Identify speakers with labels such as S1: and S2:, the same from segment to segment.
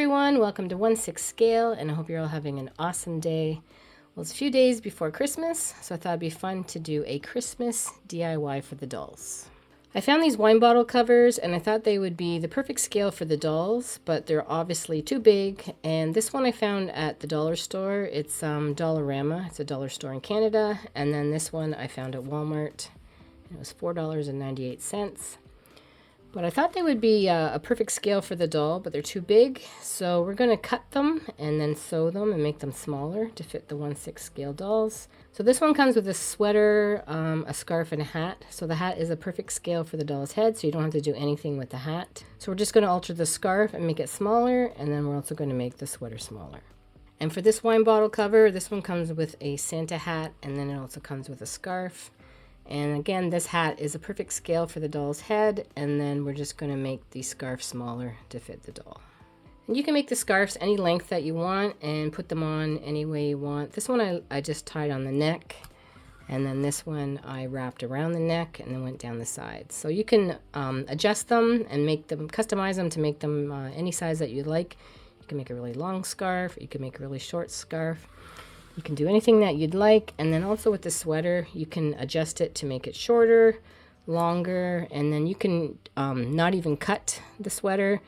S1: everyone, welcome to 1/6 Scale, and I hope you're all having an awesome day. Well, it's a few days before Christmas, so I thought it'd be fun to do a Christmas DIY for the dolls. I found these wine bottle covers, and I thought they would be the perfect scale for the dolls, but they're obviously too big, and this one I found at the dollar store. It's Dollarama. It's a dollar store in Canada, and then this one I found at Walmart. It was $4.98. But I thought they would be a perfect scale for the doll, but they're too big. So we're going to cut them and then sew them and make them smaller to fit the 1/6 scale dolls. So this one comes with a sweater, a scarf, and a hat. So the hat is a perfect scale for the doll's head, so you don't have to do anything with the hat. So we're just going to alter the scarf and make it smaller, and then we're also going to make the sweater smaller. And for this wine bottle cover, this one comes with a Santa hat, and then it also comes with a scarf. And again, this hat is a perfect scale for the doll's head, and then we're just going to make the scarf smaller to fit the doll. And you can make the scarves any length that you want and put them on any way you want. This one I just tied on the neck, and then this one I wrapped around the neck and then went down the sides. So you can adjust them and make them, customize them to make them any size that you like. You can make a really long scarf, you can make a really short scarf. You can do anything that you'd like, and then also with the sweater, you can adjust it to make it shorter, longer, and then you can not even cut the sweater,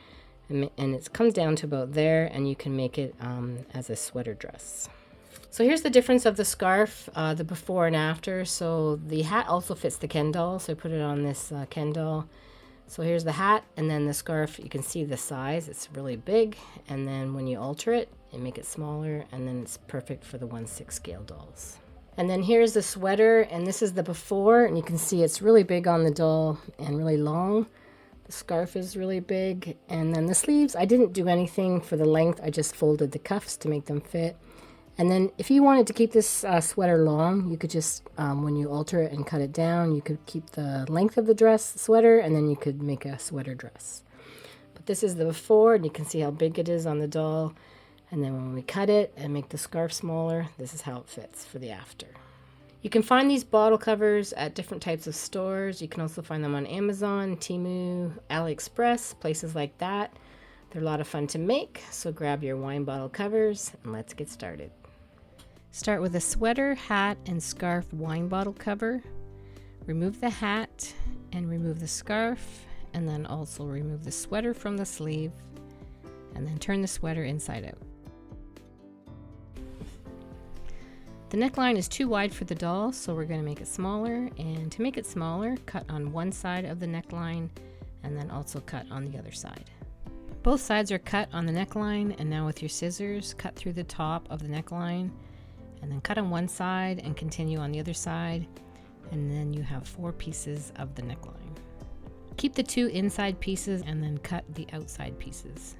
S1: and it comes down to about there, and you can make it as a sweater dress. So here's the difference of the scarf, the before and after. So the hat also fits the Ken doll, so I put it on this Ken doll. So here's the hat, and then the scarf, you can see the size, it's really big, and then when you alter it and make it smaller, and then it's perfect for the 1/6 scale dolls. And then here's the sweater, and this is the before, and you can see it's really big on the doll and really long. The scarf is really big, and then the sleeves, I didn't do anything for the length, I just folded the cuffs to make them fit. And then if you wanted to keep this sweater long, you could just, when you alter it and cut it down, you could keep the length of the dress sweater, and then you could make a sweater dress. But this is the before, and you can see how big it is on the doll. And then when we cut it and make the scarf smaller, this is how it fits for the after. You can find these bottle covers at different types of stores. You can also find them on Amazon, Temu, AliExpress, places like that. They're a lot of fun to make, so grab your wine bottle covers and let's get started. Start with a sweater, hat, and scarf wine bottle cover. Remove the hat and remove the scarf, and then also remove the sweater from the sleeve, and then turn the sweater inside out. The neckline is too wide for the doll, so we're going to make it smaller, and to make it smaller, cut on one side of the neckline and then also cut on the other side. Both sides are cut on the neckline, and now with your scissors, cut through the top of the neckline and then cut on one side and continue on the other side, and then you have 4 pieces of the neckline. Keep the 2 inside pieces and then cut the outside pieces.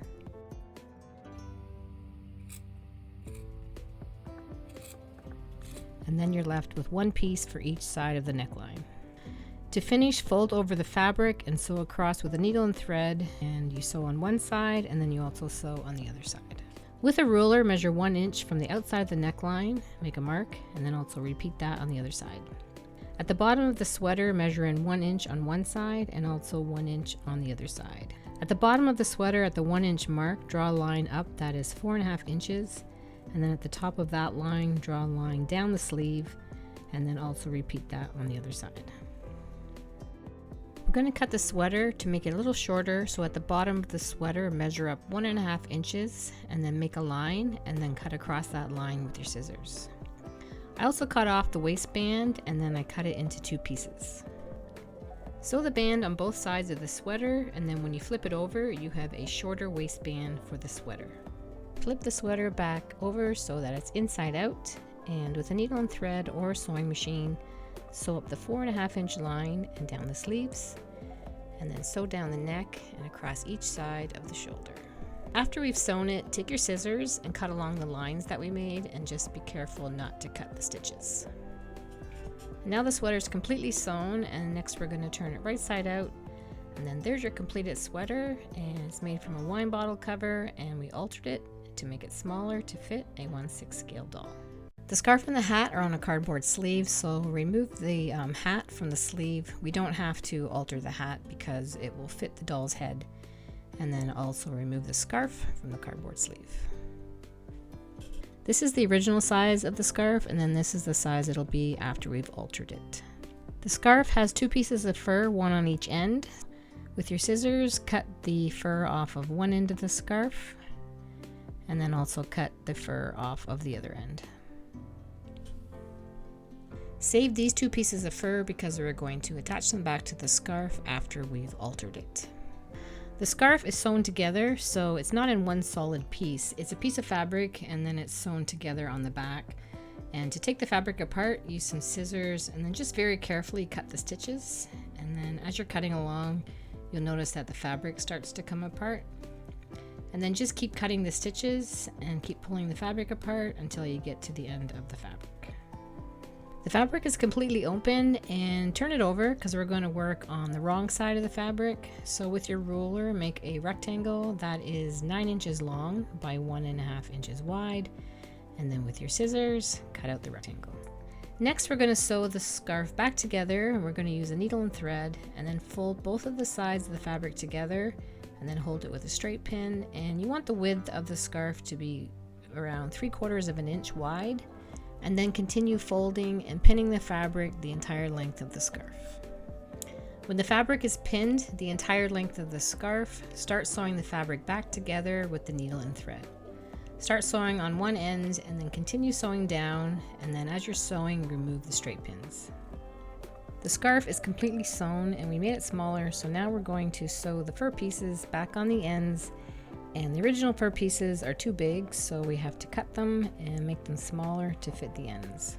S1: And then you're left with 1 piece for each side of the neckline. To finish, fold over the fabric and sew across with a needle and thread, and you sew on one side and then you also sew on the other side. With a ruler, measure 1 inch from the outside of the neckline, make a mark, and then also repeat that on the other side. At the bottom of the sweater, measure in 1 inch on one side and also 1 inch on the other side. At the bottom of the sweater, at the 1 inch mark, draw a line up that is 4.5 inches, and then at the top of that line, draw a line down the sleeve, and then also repeat that on the other side. We're going to cut the sweater to make it a little shorter, so at the bottom of the sweater, measure up 1.5 inches, and then make a line, and then cut across that line with your scissors. I also cut off the waistband, and then I cut it into 2 pieces. Sew the band on both sides of the sweater, and then when you flip it over, you have a shorter waistband for the sweater. Flip the sweater back over so that it's inside out, and with a needle and thread or sewing machine, sew up the 4.5 inch line and down the sleeves, and then sew down the neck and across each side of the shoulder. After we've sewn it, take your scissors and cut along the lines that we made, and just be careful not to cut the stitches. Now the sweater is completely sewn, and next we're going to turn it right side out, and then there's your completed sweater, and it's made from a wine bottle cover, and we altered it to make it smaller to fit a 1/6 scale doll. The scarf and the hat are on a cardboard sleeve, so remove the hat from the sleeve. We don't have to alter the hat because it will fit the doll's head, And then also remove the scarf from the cardboard sleeve. This is the original size of the scarf, and then this is the size it'll be after we've altered it. The scarf has 2 pieces of fur, one on each end. With your scissors, cut the fur off of one end of the scarf, and then also cut the fur off of the other end. Save these 2 pieces of fur because we're going to attach them back to the scarf after we've altered it. The scarf is sewn together, so it's not in one solid piece. It's a piece of fabric and then it's sewn together on the back. And to take the fabric apart, use some scissors and then just very carefully cut the stitches. And then as you're cutting along, you'll notice that the fabric starts to come apart. And then just keep cutting the stitches and keep pulling the fabric apart until you get to the end of the fabric. The fabric is completely open, and turn it over because we're going to work on the wrong side of the fabric. So with your ruler, make a rectangle that is 9 inches long by 1.5 inches wide. And then with your scissors, cut out the rectangle. Next, we're going to sew the scarf back together. We're going to use a needle and thread and then fold both of the sides of the fabric together and then hold it with a straight pin. And you want the width of the scarf to be around 3/4 of an inch wide. And then continue folding and pinning the fabric the entire length of the scarf. When the fabric is pinned the entire length of the scarf, start sewing the fabric back together with the needle and thread. Start sewing on one end and then continue sewing down, and then as you're sewing, remove the straight pins. The scarf is completely sewn and we made it smaller, so now we're going to sew the fur pieces back on the ends. And the original fur pieces are too big, so we have to cut them and make them smaller to fit the ends.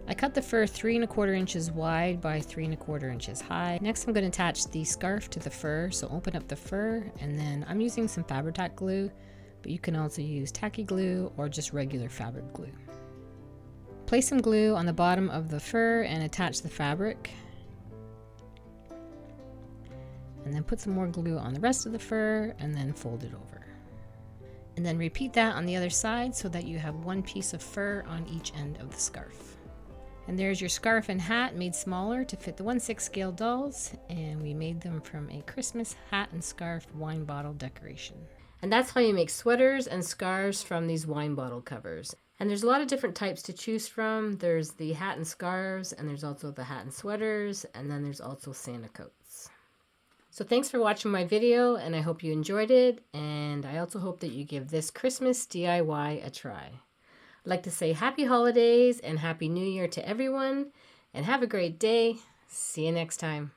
S1: I cut the fur 3¼ inches wide by 3¼ inches high. Next, I'm going to attach the scarf to the fur, so open up the fur, and then I'm using some Fabri-Tac glue, but you can also use tacky glue or just regular fabric glue. Place some glue on the bottom of the fur and attach the fabric. And then put some more glue on the rest of the fur and then fold it over. And then repeat that on the other side so that you have one piece of fur on each end of the scarf. And there's your scarf and hat made smaller to fit the 1/6 scale dolls, and we made them from a Christmas hat and scarf wine bottle decoration. And that's how you make sweaters and scarves from these wine bottle covers. And there's a lot of different types to choose from. There's the hat and scarves, and there's also the hat and sweaters, and then there's also Santa coats. So thanks for watching my video, and I hope you enjoyed it, and I also hope that you give this Christmas DIY a try. I'd like to say happy holidays and happy new year to everyone, and have a great day. See you next time.